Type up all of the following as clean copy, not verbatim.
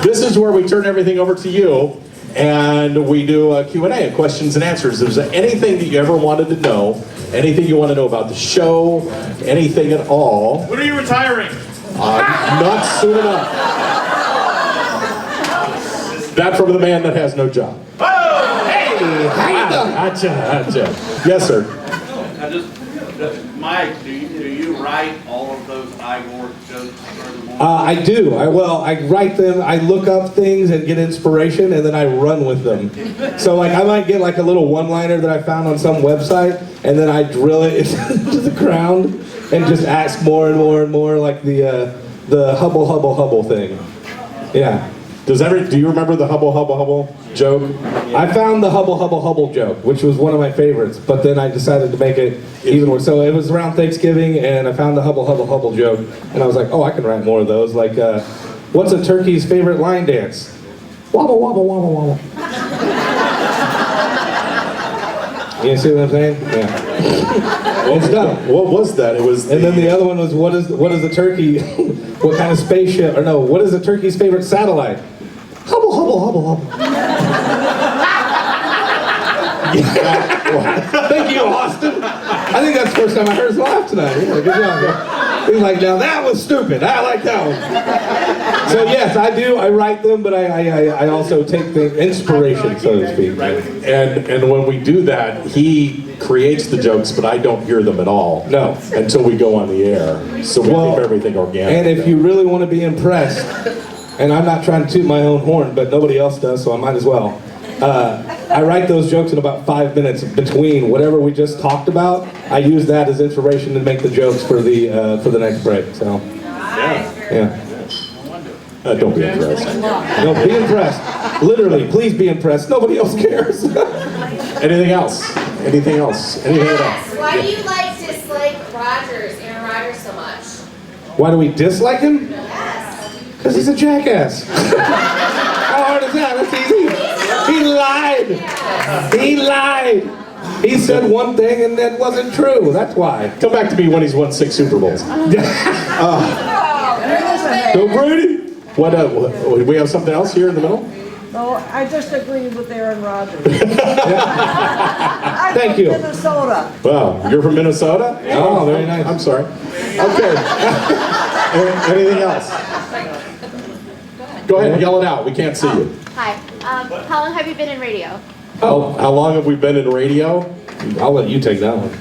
This is where we turn everything over to you, and we do a Q&A, questions and answers. Is there anything that you ever wanted to know, anything you want to know about the show, anything at all? When are you retiring? Not soon enough. That from the man that has no job. Oh, hey! Gotcha. Yes, sir. Mike, do you write all of those Igor jokes for the morning? I do. I write them, I look up things and get inspiration, and then I run with them. So like I might get like a little one-liner that I found on some website, and then I drill it into the ground and just ask more and more and more, like the hubble thing. Yeah. Do you remember the hubble joke? I found the hubble joke, which was one of my favorites, but then I decided to make it even worse. So it was around Thanksgiving, and I found the hubble joke, and I was like, oh, I can write more of those. Like, what's a turkey's favorite line dance? Wobble, wobble, wobble, wobble. You see what I'm saying? Yeah. It's done. What was that? It was. And then the other one was, what is the turkey? What kind of spaceship? Or no, what is the turkey's favorite satellite? Hubble, hubble, hubble, hubble. Thank you, Austin. I think that's the first time I heard us laugh tonight. Yeah, good job, man. He's like, now that was stupid. I like that one. So yes, I do. I write them, but I also take the inspiration, so to speak. And when we do that, he creates the jokes, but I don't hear them at all. No. Until we go on the air. So we keep everything organic. And if you really want to be impressed, and I'm not trying to toot my own horn, but nobody else does, so I might as well. I write those jokes in about 5 minutes between whatever we just talked about. I use that as inspiration to make the jokes for the next break. So, yeah. Don't be impressed. No, be impressed. Literally, please be impressed. Nobody else cares. Anything else? Anything else? Anything Yes. else? Why do you dislike Aaron Rodgers so much? Why do we dislike him? Yes. Because he's a jackass. How hard is that? That's easy. He lied. He lied. He said one thing and that wasn't true. That's why. Come back to me when he's won 6 Super Bowls. Go Brady. What? We have something else here in the middle? No, I just agree with Aaron Rodgers. Thank you. I'm from Minnesota. Wow, you're from Minnesota? Oh, very nice. I'm sorry. Okay. Anything else? Go ahead, yell it out. We can't see you. Hi. How long have you been in radio? Oh, how long have we been in radio? I'll let you take that one.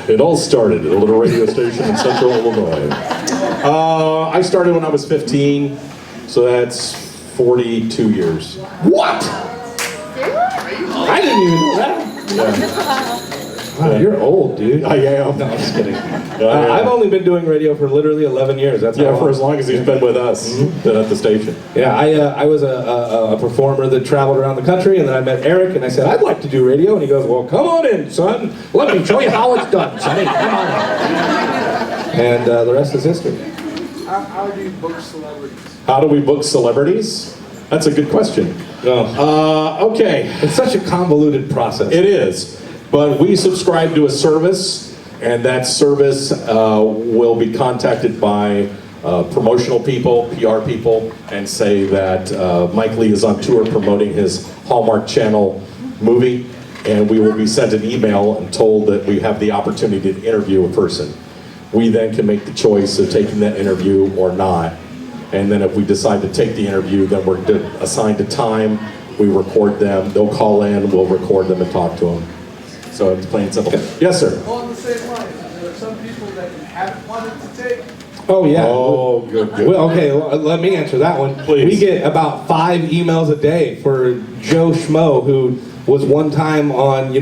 It all started at a little radio station in Central Illinois. I started when I was 15, so that's 42 years. What? I didn't even know that. Yeah. Wow, you're old, dude. I am. No, I'm just kidding. I've only been doing radio for literally 11 years. That's Yeah, for as long as he's been with us been at the station. Yeah, I was a performer that traveled around the country, and then I met Eric, and I said, I'd like to do radio, and he goes, well, come on in, son. Let me show you how it's done, sonny. Come on in. And the rest is history. How do you book celebrities? How do we book celebrities? That's a good question. Okay. It's such a convoluted process. It is. But we subscribe to a service, and that service will be contacted by promotional people, PR people, and say that Mike Lee is on tour promoting his Hallmark Channel movie, and we will be sent an email and told that we have the opportunity to interview a person. We then can make the choice of taking that interview or not. And then if we decide to take the interview, then we're assigned a time, we record them, they'll call in, we'll record them and talk to them. So it's plain and simple. Yes, sir. Along the same lines, there are some people that you haven't wanted to take. Oh, yeah. Oh, good. Well, okay, let me answer that one. Please. We get about 5 emails a day for Joe Schmo, who was one time on, He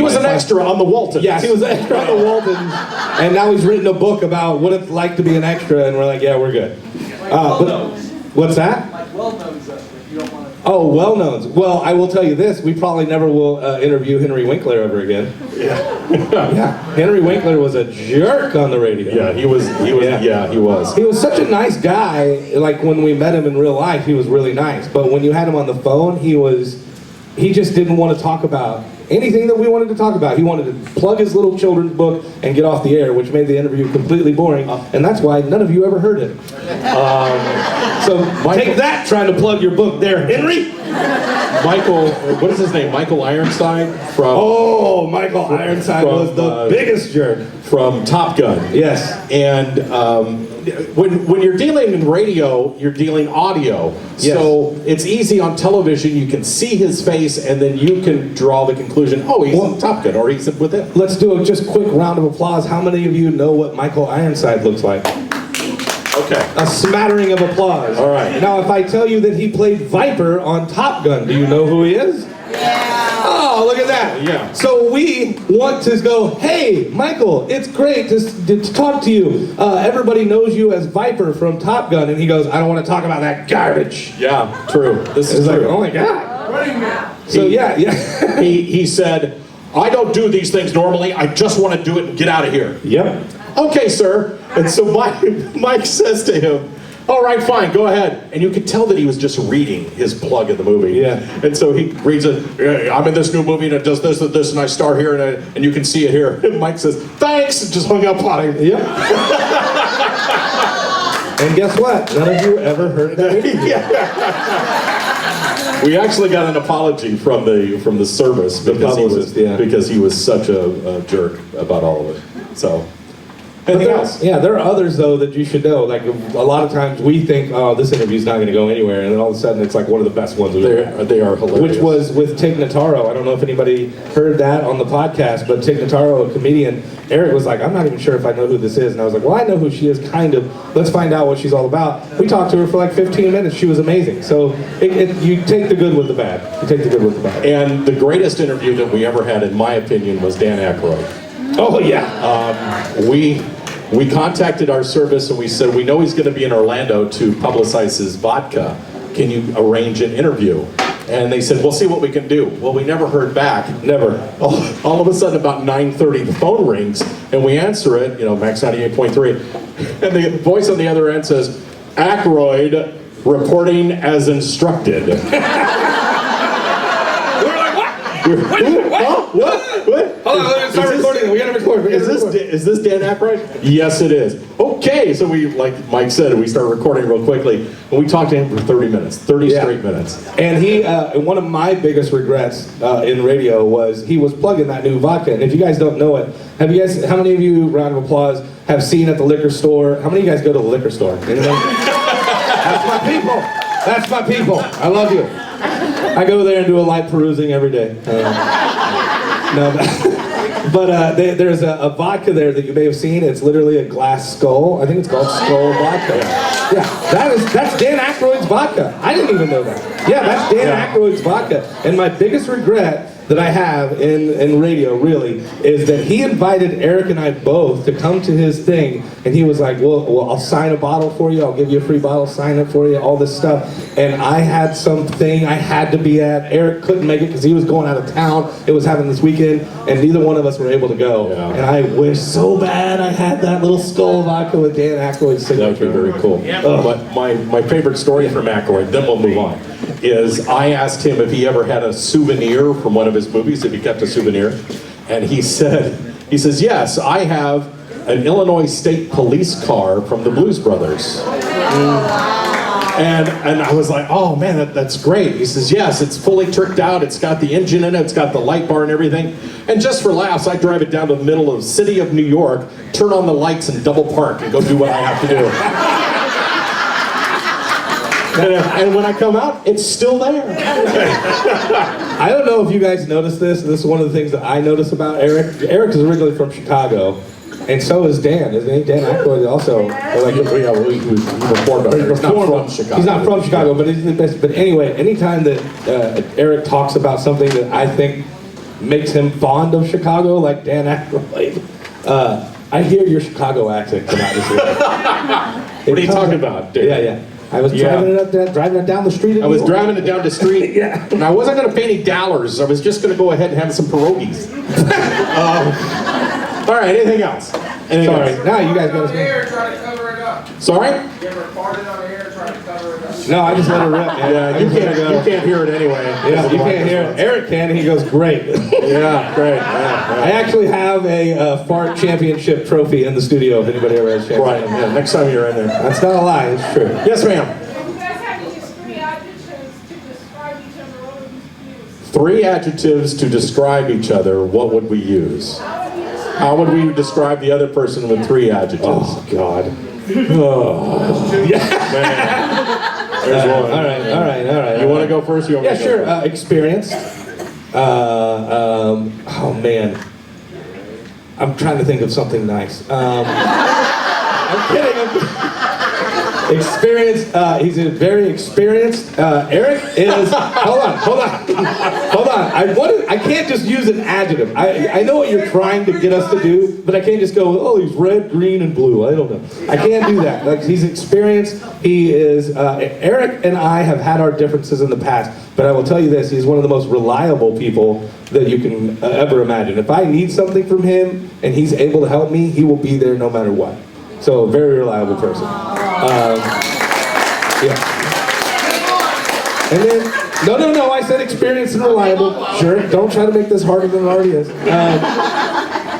was an extra on the Waltons. Yes, he was an extra on the Waltons, and now he's written a book about what it's like to be an extra, and we're like, yeah, we're good. What's that? Like well-knowns that you don't want to. Oh, well-knowns. Well, I will tell you this, we probably never will interview Henry Winkler ever again. Yeah. Henry Winkler was a jerk on the radio. Yeah, he was. He was. He was such a nice guy. Like when we met him in real life, he was really nice. But when you had him on the phone, he just didn't want to talk about anything that we wanted to talk about. He wanted to plug his little children's book and get off the air, which made the interview completely boring, and that's why none of you ever heard it. So take that, trying to plug your book there, Henry. Michael, what is his name? Michael Ironside from Michael Ironside was the biggest jerk. from Top Gun. Yes. And when you're dealing in radio, you're dealing audio. Yes. So it's easy on television. You can see his face, and then you can draw the conclusion, oh, he's in Top Gun, or he's with it. Let's do a just quick round of applause. How many of you know what Michael Ironside looks like? Okay. A smattering of applause. All right. Now, if I tell you that he played Viper on Top Gun, do you know who he is? Yeah. Oh, look at that. Yeah. So we want to go, hey, Michael, it's great to talk to you. Everybody knows you as Viper from Top Gun. And he goes, I don't want to talk about that garbage. Yeah, true. This is It's like, true. oh my God. Running man. So yeah. He said, I don't do these things normally. I just want to do it and get out of here. Yep. Okay, sir. And so Mike says to him, all right, fine, go ahead. And you could tell that he was just reading his plug in the movie. Yeah. And so he reads it, I'm in this new movie and it does this and this, and I star here, and you can see it here. And Mike says, thanks, and just hung up on him. Yep. And guess what? None of you ever heard that. We actually got an apology from the service because he was such a jerk about all of it. So, anything else? Yeah, there are others though that you should know. Like a lot of times we think, oh, this interview's not going to go anywhere, and then all of a sudden it's like one of the best ones we've ever had. They are hilarious. Which was with Tig Notaro. I don't know if anybody heard that on the podcast, but Tig Notaro, a comedian, Eric was like, I'm not even sure if I know who this is. And I was like, well, I know who she is, kind of. Let's find out what she's all about. We talked to her for like 15 minutes. She was amazing. So you take the good with the bad. You take the good with the bad. And the greatest interview that we ever had, in my opinion, was Dan Aykroyd. Oh, yeah. We contacted our service and we said, we know he's going to be in Orlando to publicize his vodka. Can you arrange an interview? And they said, we'll see what we can do. Well, we never heard back. Never. All of a sudden, about 9:30, the phone rings, and we answer it, Max 98.3. And the voice on the other end says, Aykroyd reporting as instructed. We're like, what? What? Hold on, let's start recording. We gotta record. Is this Dan Aykroyd? Yes, it is. Okay, so we, like Mike said, we start recording real quickly, and we talked to him for 30 minutes, 30 straight minutes. And he, one of my biggest regrets in radio was he was plugging that new vodka. And if you guys don't know it, how many of you, round of applause, have seen at the liquor store? How many of you guys go to the liquor store? Anybody? That's my people. That's my people. I love you. I go there and do a light perusing every day. But there's a vodka there that you may have seen. It's literally a glass skull. I think it's called Skull Vodka. Yeah, that's Dan Aykroyd's vodka. I didn't even know that. Yeah, that's Dan Aykroyd's vodka. And my biggest regret that I have in radio, really, is that he invited Eric and I both to come to his thing, and he was like, well, I'll sign a bottle for you, I'll give you a free bottle, sign it for you, all this stuff. And I had something I had to be at. Eric couldn't make it because he was going out of town. It was happening this weekend, and neither one of us were able to go. Yeah. And I wish so bad I had that little Skull Vodka with Dan Aykroyd's signature. That would be very cool. But my favorite story from Aykroyd, then we'll move on, is I asked him if he ever had a souvenir from one of his movies, if he kept a souvenir, and he says, yes, I have an Illinois State Police car from the Blues Brothers. And I was like, oh man, that's great. He says, yes, it's fully tricked out, it's got the engine in it, it's got the light bar and everything. And just for laughs, I drive it down to the middle of the city of New York, turn on the lights and double park and go do what I have to do. And when I come out, it's still there. I don't know if you guys noticed this. This is one of the things that I notice about Eric. Eric is originally from Chicago, and so is Dan, isn't he? Dan Aykroyd also. Like, we performed up there. He's not from Chicago. He's not from Chicago, but he's the best. But anyway, anytime that Eric talks about something that I think makes him fond of Chicago, like Dan Aykroyd, I hear your Chicago accent come out this week. What are you talking about, Dave? Yeah. I was driving it down the street. I was driving it down the street, Yeah. and I wasn't going to pay any dollars. I was just going to go ahead and have some pierogies. All right, anything else? Sorry. Now you guys got On the to. air, try to cover it up. Sorry? You ever farted on the air, try to cover it up? No, I just let her rip. Man. Yeah, you can't hear it anyway. Yeah, you can't hear it. Eric can, and he goes, great. Yeah, great. Yeah, I actually have a fart championship trophy in the studio if anybody ever has a chance. Right, yeah, next time you're in there. That's not a lie, it's true. Yes, ma'am. You guys have to use three adjectives to describe each other. What would you use? 3 adjectives to describe each other, what would we use? How would we describe the other person with 3 adjectives? Oh, God. There's one. All right. You want to go first? You want Yeah, me to go sure. first? Experienced. Oh, man. I'm trying to think of something nice. I'm kidding. Experienced. He's a very experienced. Eric is. Hold on. I can't just use an adjective. I know what you're trying to get us to do, but I can't just go, oh, he's red, green, and blue. I don't know. I can't do that. Like, he's experienced. He is. Eric and I have had our differences in the past, but I will tell you this: he's one of the most reliable people that you can ever imagine. If I need something from him and he's able to help me, he will be there no matter what. So, a very reliable person. Yeah. And then, no, I said experienced and reliable. Sure, don't try to make this harder than it already is.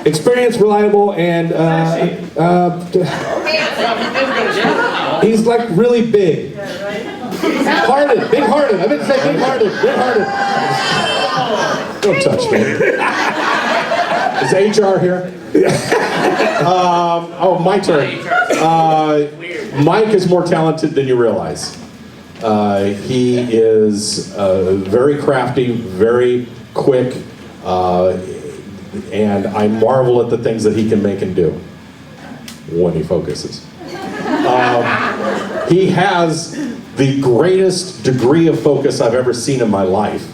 Experienced, reliable, and he's like really big. Hearted, big-hearted. I meant to say big-hearted. Don't touch me. Is HR here? Oh, my turn. Mike is more talented than you realize. He is very crafty, very quick, and I marvel at the things that he can make and do when he focuses. He has the greatest degree of focus I've ever seen in my life,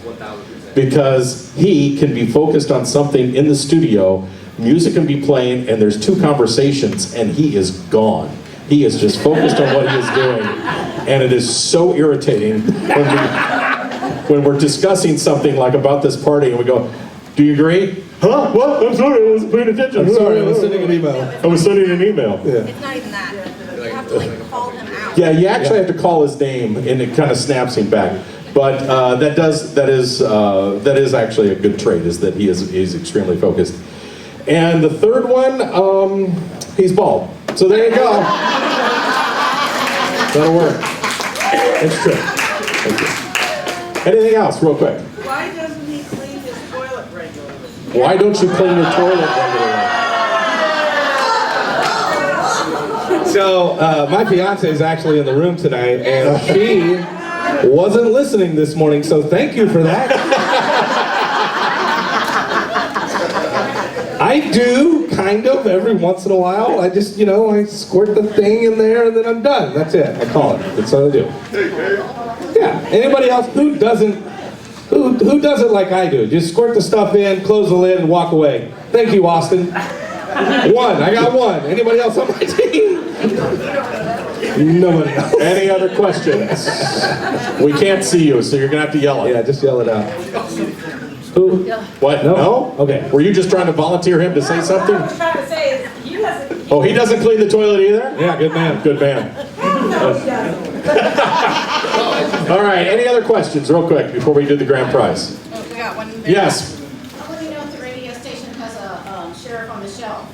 because he can be focused on something in the studio, music can be playing, and there's 2 conversations, and he is gone. He is just focused on what he is doing, and it is so irritating when we're discussing something like about this party, and we go, do you agree? Huh? What? I'm sorry, I wasn't paying attention. I'm sorry, I was sending an email. I was sending an email. Yeah. It's not even that. You have to like call him out. Yeah, you actually have to call his name, and it kind of snaps him back. But that is actually a good trait, is that he's extremely focused. And the third one, he's bald. So there you go. That'll work. It's true. Thank you. Anything else, real quick? Why doesn't he clean his toilet regularly? Why don't you clean your toilet regularly? So, my fiance is actually in the room tonight, and she wasn't listening this morning, so thank you for that. I do, kind of, every once in a while. I just, I squirt the thing in there, and then I'm done. That's it. I call it. That's what I do. Yeah. Anybody else who doesn't like I do? Just squirt the stuff in, close the lid, and walk away. Thank you, Austin. 1. I got 1. Anybody else on my team? Nobody else. Any other questions? We can't see you, so you're going to have to yell it. Yeah, just yell it out. Who? What? No? Okay. Were you just trying to volunteer him to say something? What I'm trying to say is, he doesn't. Oh, he doesn't clean the toilet either? Yeah, good man. Good man. No, he doesn't. All right, any other questions, real quick, before we do the grand prize? We got one there. Yes. I want to know if the radio station has a sheriff on the shelf.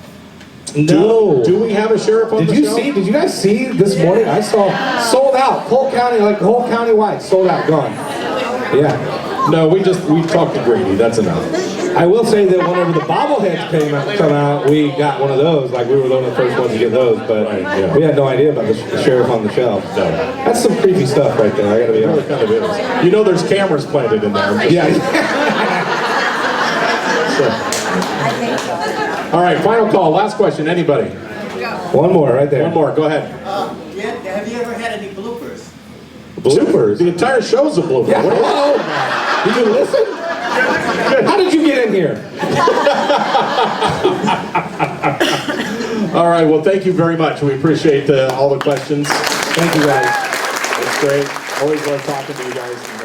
No. Do we have a sheriff on the show? Did you guys see this morning? I saw sold out. Whole county, like the whole county wide, sold out, gone. Yeah. No, we talked to Grady, that's enough. I will say that whenever the bobbleheads come out, we got one of those. Like, we were one of the first ones to get those, but we had no idea about the sheriff on the shelf. So that's some creepy stuff right there. I gotta be It really honest. kind of is. You know there's cameras planted in there. Yeah. All right, final call, last question, anybody? One more right there. One more, go ahead. Have you ever had any bloopers? Bloopers. The entire show's a blooper. Yeah. What do you- Hello. Did you listen? How did you get in here? All right, well, thank you very much. We appreciate all the questions. Thank you guys. It's great. Always love talking to you guys. And,